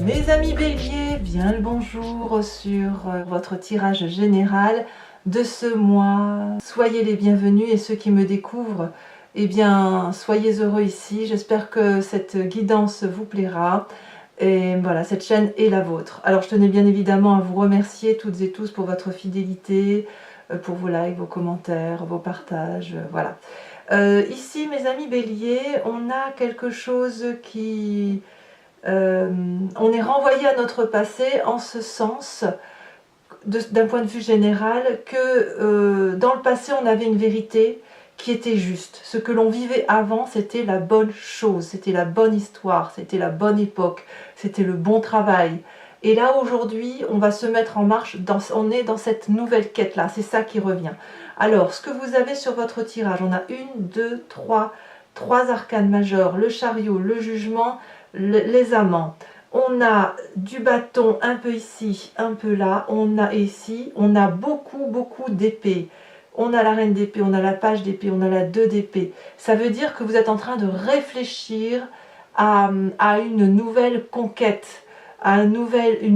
Mes amis Bélier, bien le bonjour sur votre tirage général de ce mois. Soyez les bienvenus et ceux qui me découvrent, eh bien, soyez heureux ici. J'espère que cette guidance vous plaira. Et voilà, cette chaîne est la vôtre. Alors, je tenais bien évidemment à vous remercier toutes et tous pour votre fidélité, pour vos likes, vos commentaires, vos partages, voilà. Ici, mes amis Bélier, on a quelque chose qui... on est renvoyé à notre passé en ce sens, d'un point de vue général, que dans le passé on avait une vérité qui était juste. Ce que l'on vivait avant, c'était la bonne chose, c'était la bonne histoire, c'était la bonne époque, c'était le bon travail. Et là aujourd'hui, on va se mettre en marche, on est dans cette nouvelle quête-là, c'est ça qui revient. Alors, ce que vous avez sur votre tirage, on a trois arcanes majeurs, le chariot, le jugement, les amants. On a du bâton un peu ici, un peu là, on a ici, on a beaucoup d'épées. On a la reine d'épée, on a la page d'épée, on a la 2 d'épée. Ça veut dire que vous êtes en train de réfléchir à une nouvelle conquête, à une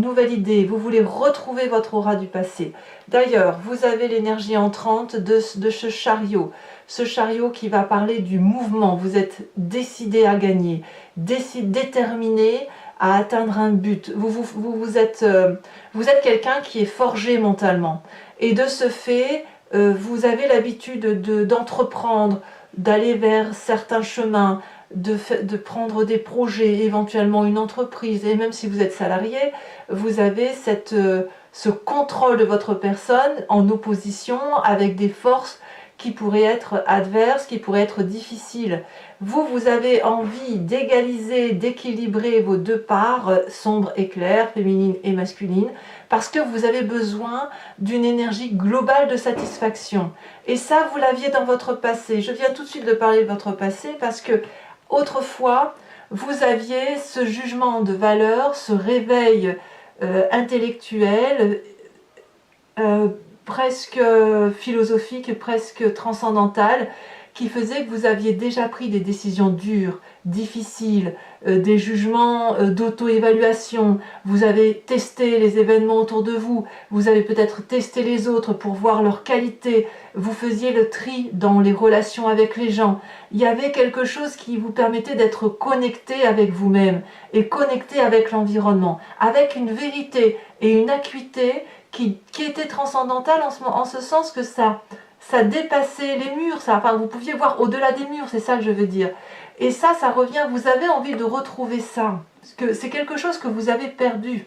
nouvelle idée. Vous voulez retrouver votre aura du passé. D'ailleurs, vous avez l'énergie entrante de ce chariot. Ce chariot qui va parler du mouvement. Vous êtes décidé à gagner, déterminé à atteindre un but. Vous êtes quelqu'un qui est forgé mentalement. Et de ce fait, vous avez l'habitude d'entreprendre, d'aller vers certains chemins, de prendre des projets, éventuellement une entreprise, et même si vous êtes salarié, vous avez ce contrôle de votre personne en opposition avec des forces qui pourraient être adverses, qui pourraient être difficiles. Vous avez envie d'égaliser, d'équilibrer vos deux parts, sombre et claire, féminine et masculine, parce que vous avez besoin d'une énergie globale de satisfaction. Et ça, vous l'aviez dans votre passé. Je viens tout de suite de parler de votre passé parce que autrefois, vous aviez ce jugement de valeur, ce réveil intellectuel, presque philosophique, presque transcendantal, qui faisait que vous aviez déjà pris des décisions dures, difficiles, des jugements d'auto-évaluation, vous avez testé les événements autour de vous, vous avez peut-être testé les autres pour voir leur qualité, vous faisiez le tri dans les relations avec les gens. Il y avait quelque chose qui vous permettait d'être connecté avec vous-même et connecté avec l'environnement, avec une vérité et une acuité qui était transcendantale en ce sens que ça dépassait les murs, enfin vous pouviez voir au-delà des murs, c'est ça que je veux dire. Et ça revient, vous avez envie de retrouver ça, parce que c'est quelque chose que vous avez perdu.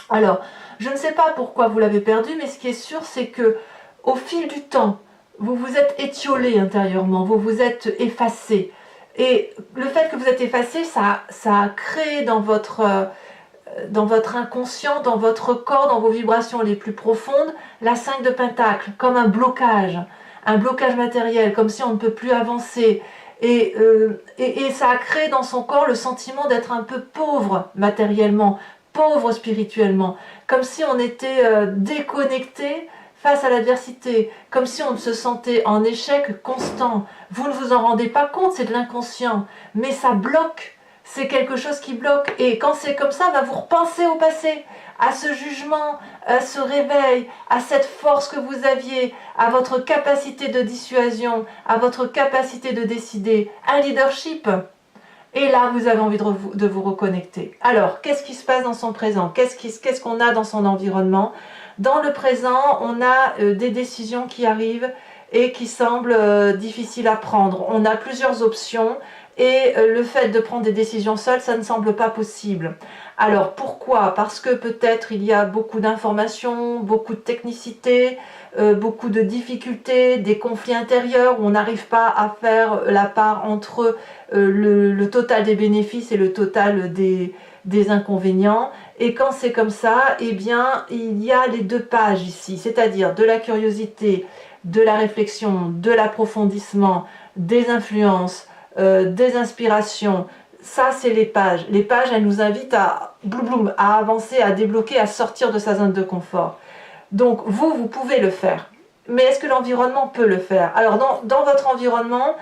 Alors, je ne sais pas pourquoi vous l'avez perdu, mais ce qui est sûr, c'est que au fil du temps, vous vous êtes étiolé intérieurement, vous vous êtes effacé. Et le fait que vous êtes effacé, ça a créé dans votre inconscient, dans votre corps, dans vos vibrations les plus profondes, la 5 de Pentacle, comme un blocage matériel, comme si on ne peut plus avancer. Et ça a créé dans son corps le sentiment d'être un peu pauvre matériellement, pauvre spirituellement, comme si on était déconnecté face à l'adversité, comme si on se sentait en échec constant. Vous ne vous en rendez pas compte, c'est de l'inconscient, mais ça bloque. C'est quelque chose qui bloque. Et quand c'est comme ça, vous repensez au passé, à ce jugement, à ce réveil, à cette force que vous aviez, à votre capacité de dissuasion, à votre capacité de décider, un leadership. Et là, vous avez envie de vous reconnecter. Alors, qu'est-ce qui se passe dans son présent? Qu'est-ce qu'on a dans son environnement? Dans le présent, on a des décisions qui arrivent et qui semblent difficiles à prendre. On a plusieurs options. Et le fait de prendre des décisions seules, ça ne semble pas possible. Alors pourquoi? Parce que peut-être il y a beaucoup d'informations, beaucoup de technicité, beaucoup de difficultés, des conflits intérieurs où on n'arrive pas à faire la part entre le total des bénéfices et le total des inconvénients. Et quand c'est comme ça, eh bien il y a les deux pages ici, c'est-à-dire de la curiosité, de la réflexion, de l'approfondissement, des influences, des inspirations. Ça, c'est les pages. Les pages, elles nous invitent à avancer, à débloquer, à sortir de sa zone de confort. Donc, vous pouvez le faire. Mais est-ce que l'environnement peut le faire? Alors, dans votre environnement,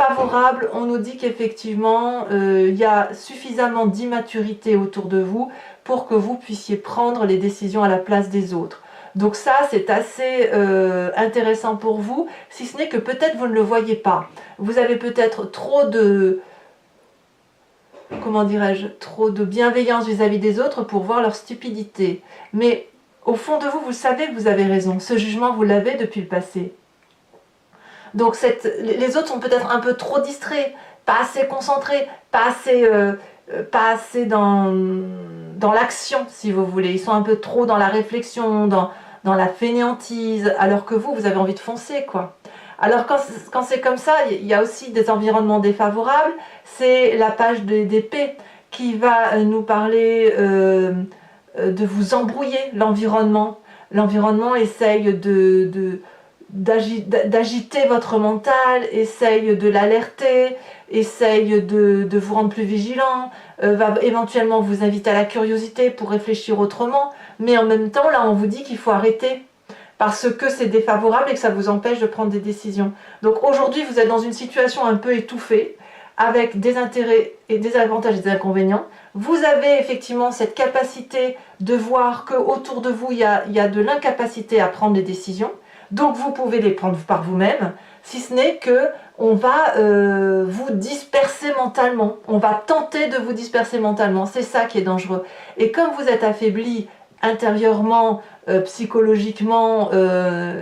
favorable, on nous dit qu'effectivement, il y a suffisamment d'immaturité autour de vous pour que vous puissiez prendre les décisions à la place des autres. Donc ça, c'est assez intéressant pour vous, si ce n'est que peut-être vous ne le voyez pas. Vous avez peut-être trop de, comment dirais-je, trop de bienveillance vis-à-vis des autres pour voir leur stupidité. Mais au fond de vous, vous savez que vous avez raison. Ce jugement, vous l'avez depuis le passé. Donc les autres sont peut-être un peu trop distraits, pas assez concentrés, pas assez dans l'action, si vous voulez. Ils sont un peu trop dans la réflexion, dans la fainéantise, alors que vous avez envie de foncer, quoi. Alors quand c'est comme ça, il y a aussi des environnements défavorables. C'est la page d'épée qui va nous parler de vous embrouiller, l'environnement. L'environnement essaye d'agiter votre mental, essaye de l'alerter, essaye de vous rendre plus vigilant, va éventuellement vous inviter à la curiosité pour réfléchir autrement, mais en même temps, là, on vous dit qu'il faut arrêter, parce que c'est défavorable et que ça vous empêche de prendre des décisions. Donc aujourd'hui, vous êtes dans une situation un peu étouffée, avec des intérêts et des avantages et des inconvénients. Vous avez effectivement cette capacité de voir qu'autour de vous, il y a de l'incapacité à prendre des décisions. Donc vous pouvez les prendre par vous-même, si ce n'est que on va vous disperser mentalement. On va tenter de vous disperser mentalement. C'est ça qui est dangereux. Et comme vous êtes affaibli intérieurement, psychologiquement,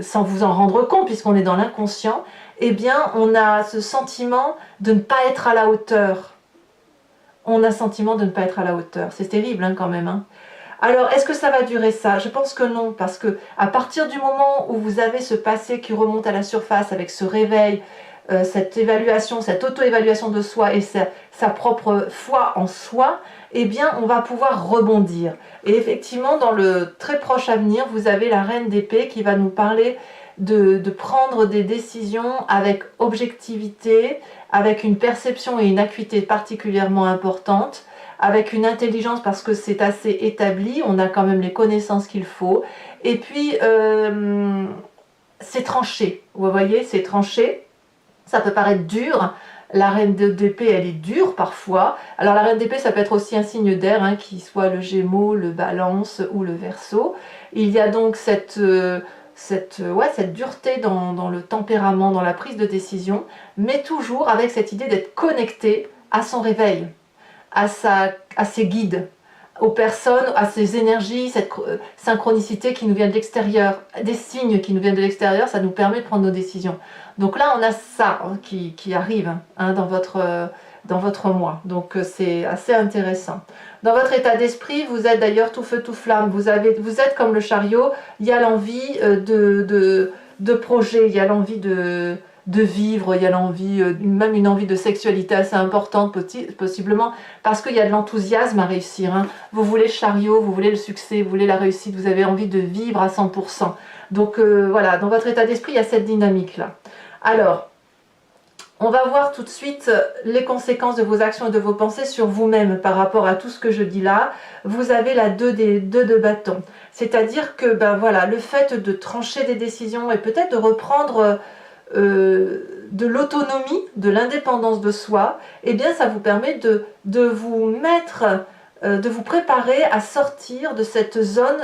sans vous en rendre compte, puisqu'on est dans l'inconscient, eh bien on a ce sentiment de ne pas être à la hauteur. On a le sentiment de ne pas être à la hauteur. C'est terrible hein, quand même. Hein. Alors, est-ce que ça va durer ça? Je pense que non, parce que à partir du moment où vous avez ce passé qui remonte à la surface avec ce réveil, cette évaluation, cette auto-évaluation de soi et sa propre foi en soi, eh bien, on va pouvoir rebondir. Et effectivement, dans le très proche avenir, vous avez la reine d'épée qui va nous parler de prendre des décisions avec objectivité, avec une perception et une acuité particulièrement importante, avec une intelligence parce que c'est assez établi, on a quand même les connaissances qu'il faut, et puis c'est tranché, vous voyez, c'est tranché, ça peut paraître dur, la reine d'épée elle est dure parfois, alors la reine d'épée ça peut être aussi un signe d'air, hein, qui soit le Gémeaux, le Balance ou le Verseau, il y a donc cette dureté dans le tempérament, dans la prise de décision, mais toujours avec cette idée d'être connecté à son réveil, à ses guides, aux personnes, à ses énergies, cette synchronicité qui nous vient de l'extérieur, des signes qui nous viennent de l'extérieur, ça nous permet de prendre nos décisions. Donc là, on a ça hein, qui arrive hein, dans votre mois. Donc c'est assez intéressant. Dans votre état d'esprit, vous êtes d'ailleurs tout feu, tout flamme. Vous êtes comme le chariot, il y a l'envie de projet, il y a l'envie de vivre, il y a l'envie, même une envie de sexualité assez importante possiblement, parce qu'il y a de l'enthousiasme à réussir. Hein. Vous voulez le chariot, vous voulez le succès, vous voulez la réussite, vous avez envie de vivre à 100%. Donc voilà, dans votre état d'esprit, il y a cette dynamique-là. Alors, on va voir tout de suite les conséquences de vos actions et de vos pensées sur vous-même par rapport à tout ce que je dis là. Vous avez la 2 de bâton. C'est-à-dire que ben voilà, le fait de trancher des décisions et peut-être de reprendre de l'autonomie, de l'indépendance de soi, eh bien ça vous permet de vous mettre, de vous préparer à sortir de cette zone.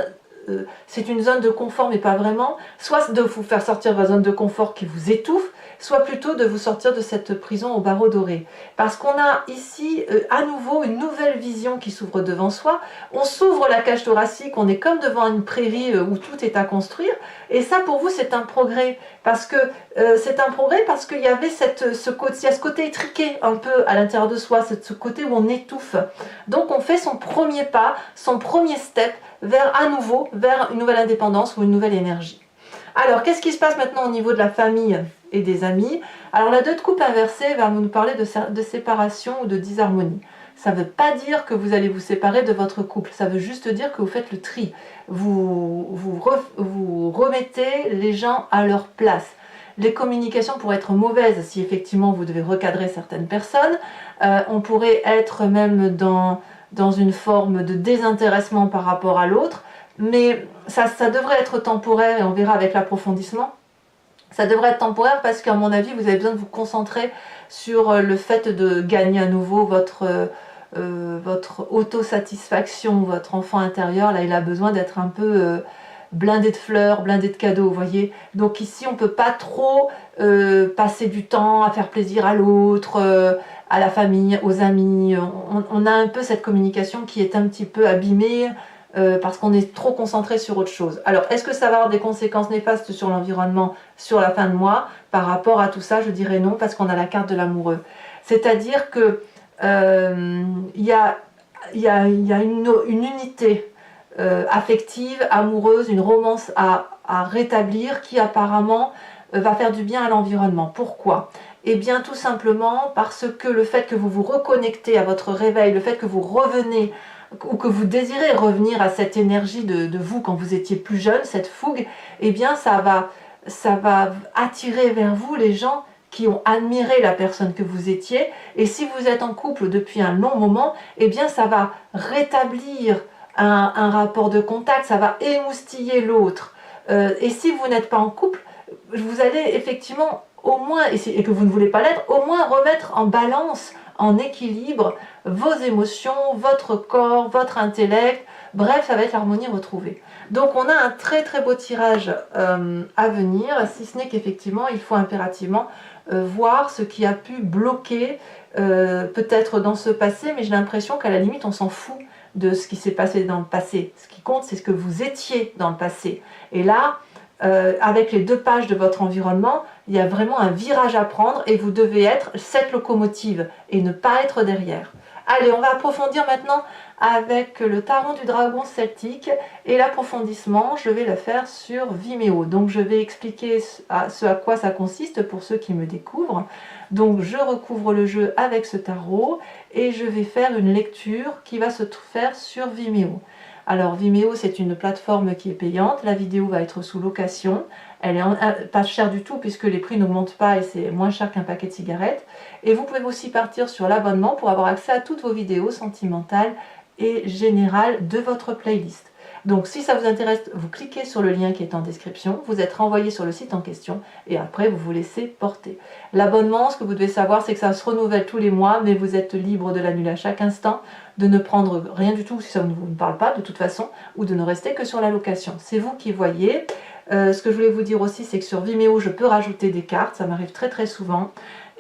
C'est une zone de confort mais pas vraiment, soit de vous faire sortir de la zone de confort qui vous étouffe, soit plutôt de vous sortir de cette prison au barreau doré. Parce qu'on a ici à nouveau une nouvelle vision qui s'ouvre devant soi, on s'ouvre la cage thoracique, on est comme devant une prairie où tout est à construire, et ça pour vous c'est un progrès, parce que c'est un progrès parce qu'il y avait ce côté étriqué un peu à l'intérieur de soi, ce côté où on étouffe. Donc on fait son premier pas, son premier step vers une nouvelle indépendance ou une nouvelle énergie. Alors, qu'est-ce qui se passe maintenant au niveau de la famille et des amis? Alors, la 2 de coupe inversée va nous parler de séparation ou de disharmonie. Ça ne veut pas dire que vous allez vous séparer de votre couple, ça veut juste dire que vous faites le tri. Vous remettez les gens à leur place. Les communications pourraient être mauvaises si effectivement vous devez recadrer certaines personnes. On pourrait être même dans une forme de désintéressement par rapport à l'autre. Mais ça devrait être temporaire et on verra avec l'approfondissement. Ça devrait être temporaire parce qu'à mon avis, vous avez besoin de vous concentrer sur le fait de gagner à nouveau votre autosatisfaction, votre enfant intérieur. Là, il a besoin d'être un peu blindé de fleurs, blindé de cadeaux, vous voyez. Donc ici, on ne peut pas trop passer du temps à faire plaisir à l'autre, à la famille, aux amis. On a un peu cette communication qui est un petit peu abîmée parce qu'on est trop concentré sur autre chose. Alors, est-ce que ça va avoir des conséquences néfastes sur l'environnement, sur la fin de mois? Par rapport à tout ça, je dirais non, parce qu'on a la carte de l'amoureux. C'est-à-dire que il y a une unité affective, amoureuse, une romance à rétablir qui apparemment va faire du bien à l'environnement. Pourquoi? Eh bien tout simplement parce que le fait que vous vous reconnectez à votre réveil, le fait que vous revenez ou que vous désirez revenir à cette énergie de vous quand vous étiez plus jeune, cette fougue, eh bien ça va attirer vers vous les gens qui ont admiré la personne que vous étiez. Et si vous êtes en couple depuis un long moment, eh bien ça va rétablir un rapport de contact, ça va émoustiller l'autre. Et si vous n'êtes pas en couple, vous allez effectivement au moins, et que vous ne voulez pas l'être, au moins remettre en balance, en équilibre vos émotions, votre corps, votre intellect. Bref, ça va être l'harmonie retrouvée. Donc on a un très très beau tirage à venir, si ce n'est qu'effectivement il faut impérativement voir ce qui a pu bloquer peut-être dans ce passé, mais j'ai l'impression qu'à la limite on s'en fout de ce qui s'est passé dans le passé. Ce qui compte, c'est ce que vous étiez dans le passé. Et là, avec les 2 pages de votre environnement, il y a vraiment un virage à prendre et vous devez être cette locomotive et ne pas être derrière. Allez, on va approfondir maintenant avec le tarot du dragon celtique et l'approfondissement, je vais le faire sur Vimeo. Donc je vais expliquer ce à quoi ça consiste pour ceux qui me découvrent. Donc je recouvre le jeu avec ce tarot et je vais faire une lecture qui va se faire sur Vimeo. Alors Vimeo, c'est une plateforme qui est payante, la vidéo va être sous location, elle est pas chère du tout puisque les prix n'augmentent pas et c'est moins cher qu'un paquet de cigarettes. Et vous pouvez aussi partir sur l'abonnement pour avoir accès à toutes vos vidéos sentimentales et générales de votre playlist. Donc si ça vous intéresse, vous cliquez sur le lien qui est en description, vous êtes renvoyé sur le site en question et après vous vous laissez porter. L'abonnement, ce que vous devez savoir, c'est que ça se renouvelle tous les mois, mais vous êtes libre de l'annuler à chaque instant, de ne prendre rien du tout si ça ne vous parle pas de toute façon, ou de ne rester que sur la location. C'est vous qui voyez. Ce que je voulais vous dire aussi, c'est que sur Vimeo, je peux rajouter des cartes, ça m'arrive très très souvent.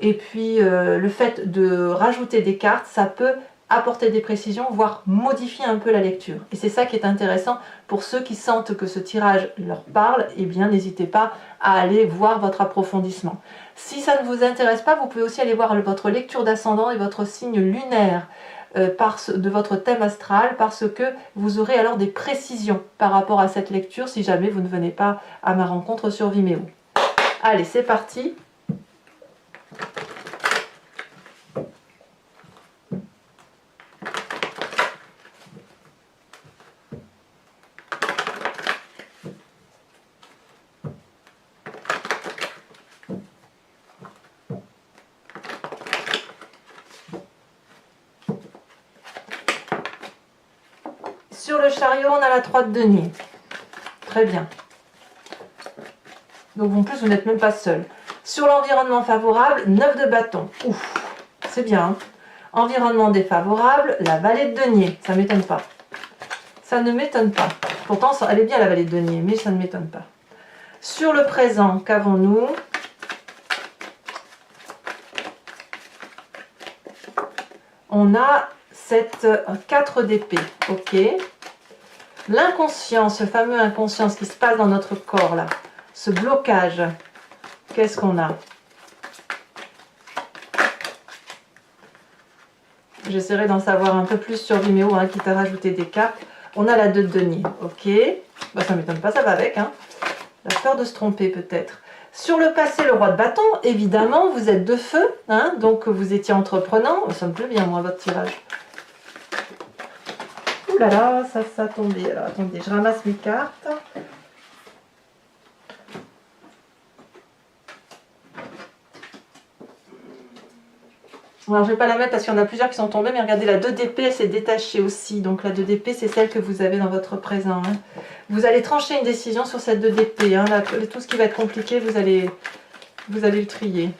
Et puis le fait de rajouter des cartes, ça peut apporter des précisions, voire modifier un peu la lecture. Et c'est ça qui est intéressant pour ceux qui sentent que ce tirage leur parle, eh bien n'hésitez pas à aller voir votre approfondissement. Si ça ne vous intéresse pas, vous pouvez aussi aller voir votre lecture d'ascendant et votre signe lunaire de votre thème astral, parce que vous aurez alors des précisions par rapport à cette lecture si jamais vous ne venez pas à ma rencontre sur Vimeo. Allez, c'est parti. Sur le chariot, on a la 3 de denier. Très bien. Donc en plus, vous n'êtes même pas seul. Sur l'environnement favorable, 9 de bâton. Ouf, c'est bien. Hein. Environnement défavorable, la vallée de denier. Ça ne m'étonne pas. Ça ne m'étonne pas. Pourtant, elle est bien la vallée de denier, mais ça ne m'étonne pas. Sur le présent, qu'avons-nous? On a cette 4 d'épée. Ok. L'inconscient, ce fameux inconscient, ce qui se passe dans notre corps là, ce blocage, qu'est-ce qu'on a? J'essaierai d'en savoir un peu plus sur Vimeo, hein, quitte à rajouter des cartes. On a la 2 de denier, ok. Bah, ça ne m'étonne pas, ça va avec. Hein. La peur de se tromper peut-être. Sur le passé, le roi de bâton, évidemment, vous êtes de feu, hein, donc vous étiez entreprenant. Ça me plaît bien, moi, votre tirage. Ouh là là, ça a tombé. Alors attendez, je ramasse mes cartes. Alors je ne vais pas la mettre parce qu'il y en a plusieurs qui sont tombés, mais regardez, la 2 d'épée, elle s'est détachée aussi. Donc la 2 d'épée, c'est celle que vous avez dans votre présent. Hein. Vous allez trancher une décision sur cette 2 d'épée. Hein. Là, tout ce qui va être compliqué, vous allez le trier.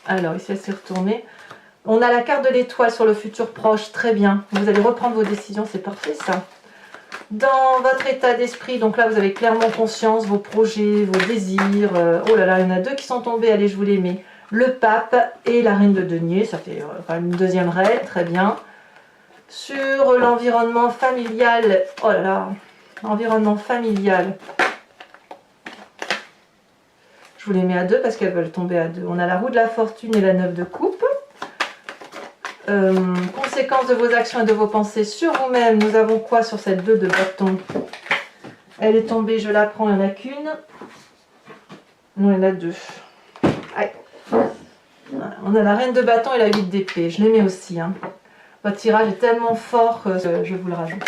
Alors, ici, elle s'est retournée. On a la carte de l'étoile sur le futur proche, très bien. Vous allez reprendre vos décisions, c'est parfait ça. Dans votre état d'esprit, donc là, vous avez clairement conscience, vos projets, vos désirs. Oh là là, il y en a 2 qui sont tombés, allez, je vous les mets. Le pape et la reine de denier, ça fait quand même une deuxième reine, très bien. Sur l'environnement familial, oh là là, environnement familial. Je vous les mets à 2 parce qu'elles veulent tomber à 2. On a la roue de la fortune et la 9 de coupe. Conséquences de vos actions et de vos pensées sur vous-même. Nous avons quoi sur cette 2 de bâton? Elle est tombée, je la prends, il n'y en a qu'une. Non, il y en a 2. Aïe. On a la reine de bâton et la 8 d'épée. Je les mets aussi. Hein. Votre tirage est tellement fort que je vous le rajoute.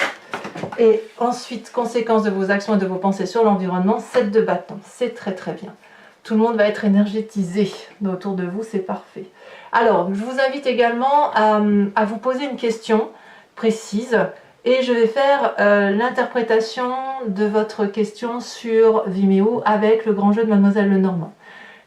Et ensuite, conséquences de vos actions et de vos pensées sur l'environnement, 7 de bâton. C'est très très bien. Tout le monde va être énergétisé autour de vous, c'est parfait. Alors, je vous invite également à vous poser une question précise et je vais faire l'interprétation de votre question sur Vimeo avec le grand jeu de Mademoiselle Lenormand.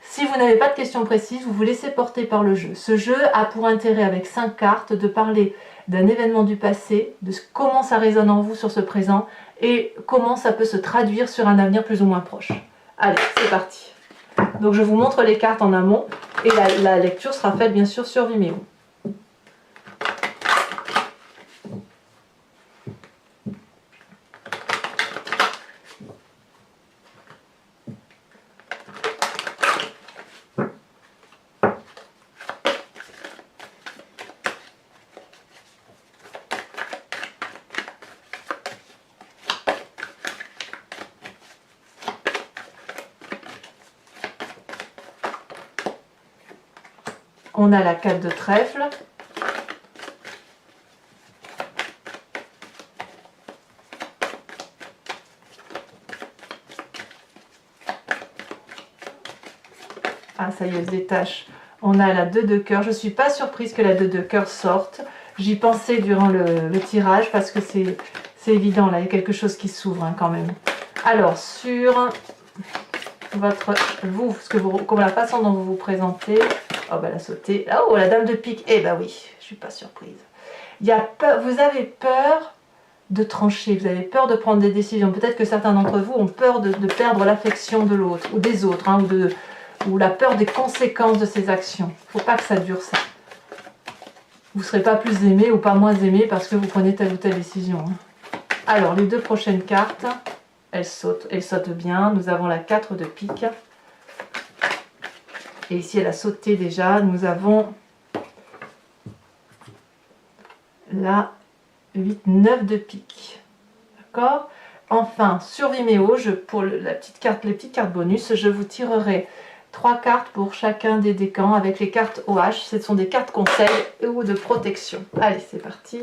Si vous n'avez pas de questions précises, vous vous laissez porter par le jeu. Ce jeu a pour intérêt, avec 5 cartes, de parler d'un événement du passé, de comment ça résonne en vous sur ce présent et comment ça peut se traduire sur un avenir plus ou moins proche. Allez, c'est parti. Donc je vous montre les cartes en amont et la lecture sera faite bien sûr sur Vimeo. On a la 4 de trèfle. Ah, ça y est, elle se détache. On a la 2 de cœur. Je ne suis pas surprise que la 2 de cœur sorte. J'y pensais durant le tirage parce que c'est évident, là, il y a quelque chose qui s'ouvre hein, quand même. Alors, sur comme la façon dont vous vous présentez, oh, bah, elle a sauté. Oh, la dame de pique. Eh ben oui, je ne suis pas surprise. Vous avez peur de trancher, vous avez peur de prendre des décisions. Peut-être que certains d'entre vous ont peur de perdre l'affection de l'autre ou des autres, hein, ou la peur des conséquences de ces actions. Il ne faut pas que ça dure ça. Vous ne serez pas plus aimé ou pas moins aimé parce que vous prenez telle ou telle décision. Hein. Alors, les 2 prochaines cartes, elles sautent bien. Nous avons la 4 de pique. Et ici, elle a sauté déjà. Nous avons la 8-9 de pique. D'accord? Enfin, sur Vimeo, pour les petites cartes bonus, je vous tirerai 3 cartes pour chacun des décans avec les cartes OH. Ce sont des cartes conseils ou de protection. Allez, c'est parti.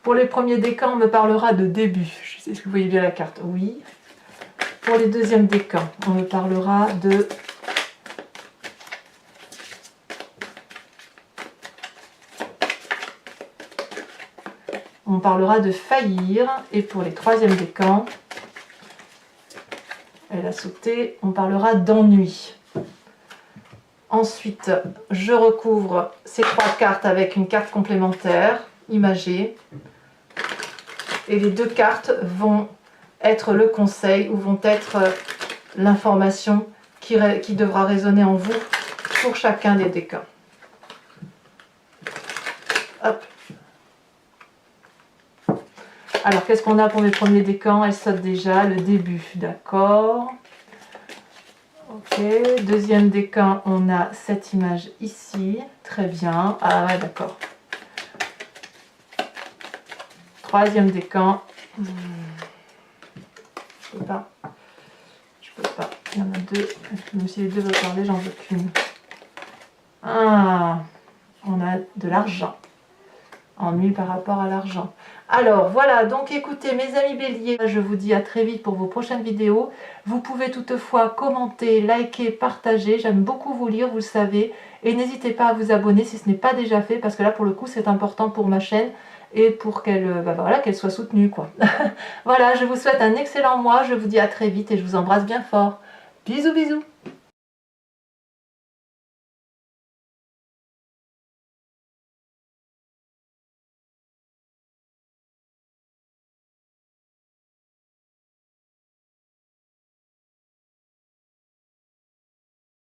Pour les premiers décans, on me parlera de début. Je sais si vous voyez bien la carte. Oui. Pour les deuxièmes décans, on me parlera de... On parlera de faillir. Et pour les troisièmes décans, elle a sauté, on parlera d'ennui. Ensuite, je recouvre ces 3 cartes avec une carte complémentaire, imagée. Et les 2 cartes vont être le conseil ou vont être l'information qui devra résonner en vous pour chacun des décans. Hop. Alors, qu'est-ce qu'on a pour mes premiers décans? Elle saute déjà, le début, d'accord. Ok, deuxième décan, on a cette image ici, très bien. Ah ouais, d'accord. Troisième décan, je sais pas. Je peux pas. Il y en a deux. Même si les deux veulent parler, j'en veux qu'une. Ah, on a de l'argent. Ennui par rapport à l'argent. Alors voilà, donc écoutez mes amis béliers, je vous dis à très vite pour vos prochaines vidéos. Vous pouvez toutefois commenter, liker, partager, j'aime beaucoup vous lire, vous le savez. Et n'hésitez pas à vous abonner si ce n'est pas déjà fait, parce que là pour le coup c'est important pour ma chaîne et pour qu'elle voilà, qu'elle soit soutenue, quoi. Voilà, je vous souhaite un excellent mois, je vous dis à très vite et je vous embrasse bien fort. Bisous bisous.